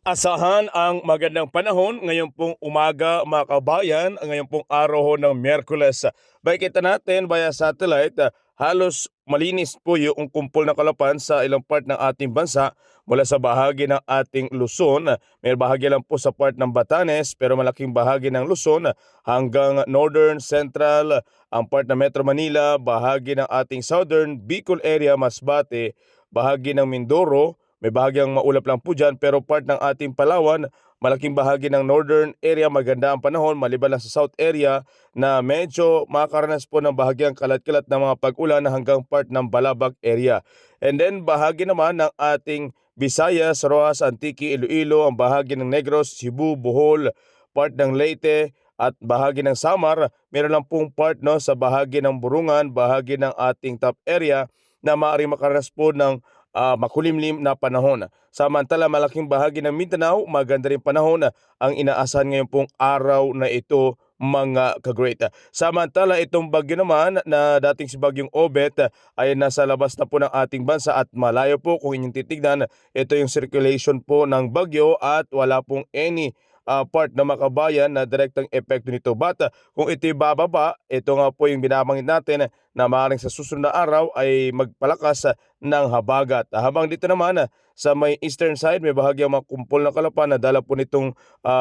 Asahan ang magandang panahon ngayon pong umaga mga kabayan, ngayon pong araw ho ng Miyerkules. Kita natin via satellite, halos malinis po yung kumpol ng kalapan sa ilang part ng ating bansa mula sa bahagi ng ating Luzon. May bahagi lang po sa part ng Batanes pero malaking bahagi ng Luzon hanggang Northern, Central, ang part ng Metro Manila, bahagi ng ating Southern Bicol area, Masbate, bahagi ng Mindoro. May bahagyang maulap lang po dyan pero part ng ating Palawan, malaking bahagi ng northern area maganda ang panahon maliban lang sa south area na medyo makakaranas po ng bahagyang kalat-kalat ng mga pag-ulan hanggang part ng Balabac area. And then bahagi naman ng ating Visayas, Rojas, Antique, Iloilo, ang bahagi ng Negros, Cebu, Bohol, part ng Leyte at bahagi ng Samar. Meron lang pong part no, sa bahagi ng Burungan, bahagi ng ating top area na maaaring makaranas po ng makulimlim na panahon. Samantala malaking bahagi ng Mindanao, maganda rin panahon ang inaasahan ngayon pong araw na ito mga ka-great. Samantala itong bagyo naman na dating si Bagyong Obet ay nasa labas na po ng ating bansa at malayo po kung inyong titignan. Ito yung circulation po ng bagyo at wala pong any part na makabayan na direktang epekto nito. But kung ito'y bababa, ito nga po yung binabangit natin na maaaring sa susunod na araw ay magpalakas ng habagat. Habang dito naman sa may eastern side, may bahagyang makumpol na kalapan na dala po nitong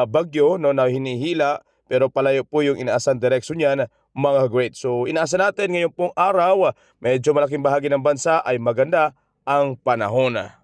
bagyo no, na hinihila pero palayo po yung inaasan direksyon niyan mga great. So inaasa natin ngayon pong araw, medyo malaking bahagi ng bansa ay maganda ang panahon.